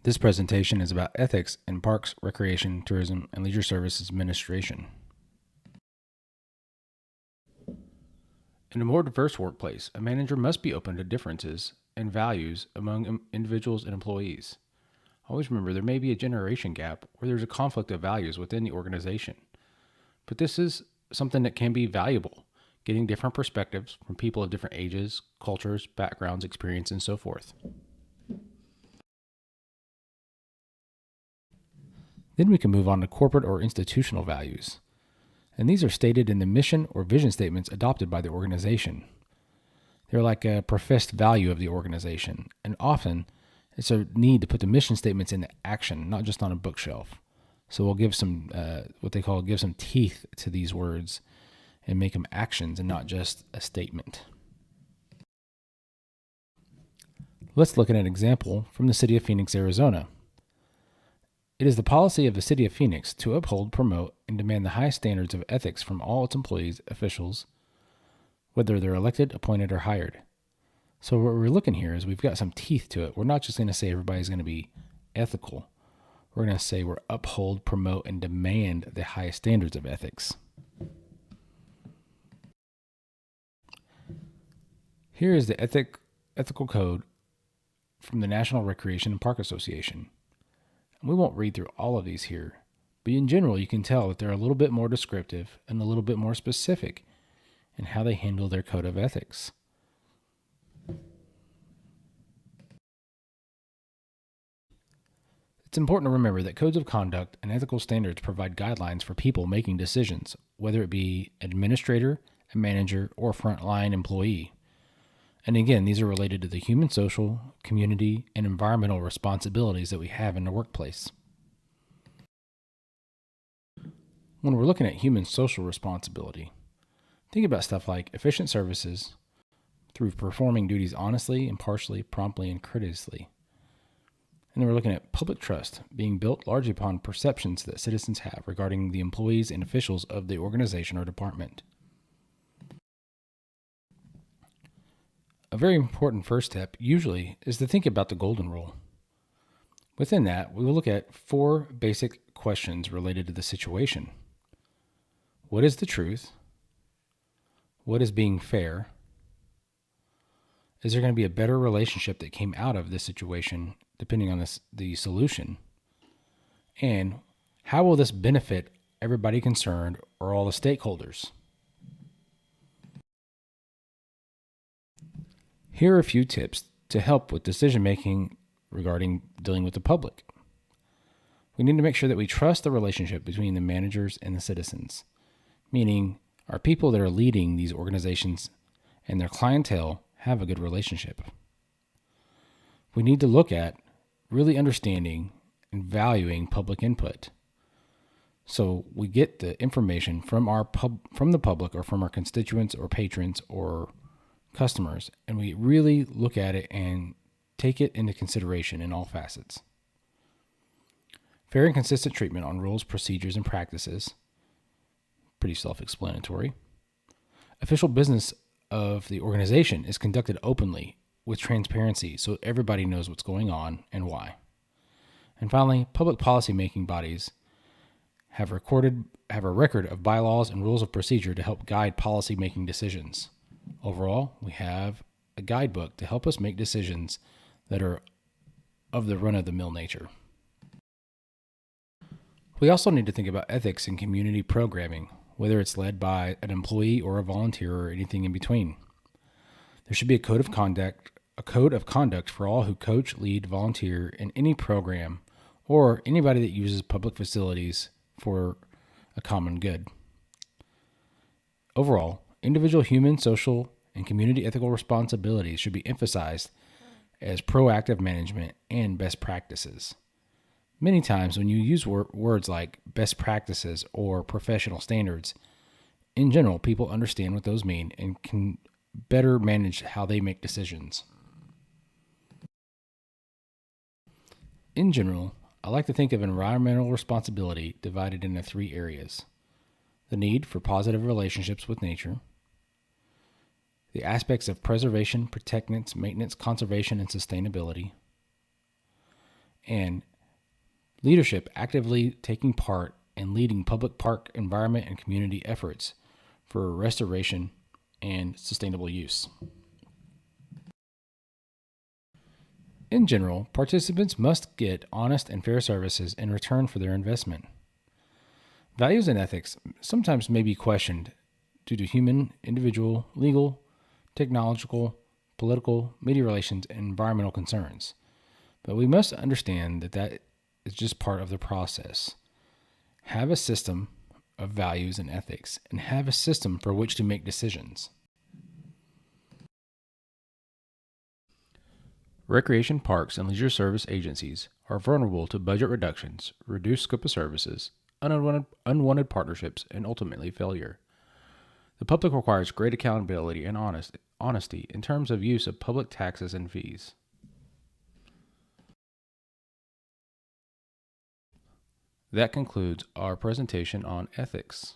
This presentation is about ethics in parks, recreation, tourism, and leisure services administration. In a more diverse workplace, a manager must be open to differences in values among individuals and employees. Always remember there may be a generation gap where there's a conflict of values within the organization. But this is something that can be valuable, getting different perspectives from people of different ages, cultures, backgrounds, experience, and so forth. Then we can move on to corporate or institutional values. And these are stated in the mission or vision statements adopted by the organization. They're like a professed value of the organization, and often it's a need to put the mission statements into action, not just on a bookshelf. So we'll give some, give some teeth to these words and make them actions and not just a statement. Let's look at an example from the city of Phoenix, Arizona. It is the policy of the city of Phoenix to uphold, promote, and demand the highest standards of ethics from all its employees, officials, whether they're elected, appointed, or hired. So what we're looking here is we've got some teeth to it. We're not just going to say everybody's going to be ethical. We're going to say we're uphold, promote, and demand the highest standards of ethics. Here is the ethical code from the National Recreation and Park Association. We won't read through all of these here, but in general, you can tell that they're a little bit more descriptive and a little bit more specific in how they handle their code of ethics. It's important to remember that codes of conduct and ethical standards provide guidelines for people making decisions, whether it be administrator, a manager, or frontline employee. And again, these are related to the human, social, community, and environmental responsibilities that we have in the workplace. When we're looking at human social responsibility, think about stuff like efficient services through performing duties honestly, impartially, promptly, and courteously. And then we're looking at public trust being built largely upon perceptions that citizens have regarding the employees and officials of the organization or department. A very important first step, usually, is to think about the golden rule. Within that, we will look at 4 basic questions related to the situation. What is the truth? What is being fair? Is there going to be a better relationship that came out of this situation, depending on the solution? And how will this benefit everybody concerned or all the stakeholders? Here are a few tips to help with decision making regarding dealing with the public. We need to make sure that we trust the relationship between the managers and the citizens, meaning our people that are leading these organizations and their clientele have a good relationship. We need to look at really understanding and valuing public input. So we get the information from the public or from our constituents or patrons or customers, and we really look at it and take it into consideration in all facets. Fair and consistent treatment on rules, procedures, and practices. Pretty self-explanatory. Official business of the organization is conducted openly with transparency so everybody knows what's going on and why. And finally, public policy-making bodies have a record of bylaws and rules of procedure to help guide policy-making decisions. Overall, we have a guidebook to help us make decisions that are of the run-of-the-mill nature. We also need to think about ethics in community programming, whether it's led by an employee or a volunteer or anything in between. There should be a code of conduct for all who coach, lead, volunteer in any program or anybody that uses public facilities for a common good. Overall, individual human, social, and community ethical responsibilities should be emphasized as proactive management and best practices. Many times when you use words like best practices or professional standards, in general, people understand what those mean and can better manage how they make decisions. In general, I like to think of environmental responsibility divided into 3 areas: the need for positive relationships with nature, the aspects of preservation, protectance, maintenance, conservation, and sustainability, and leadership actively taking part in leading public park environment and community efforts for restoration and sustainable use. In general, participants must get honest and fair services in return for their investment. Values and ethics sometimes may be questioned due to human, individual, legal, technological, political, media relations, and environmental concerns. But we must understand that is just part of the process. Have a system of values and ethics, and have a system for which to make decisions. Recreation parks and leisure service agencies are vulnerable to budget reductions, reduced scope of services, unwanted partnerships, and ultimately failure. The public requires great accountability and honesty in terms of use of public taxes and fees. That concludes our presentation on ethics.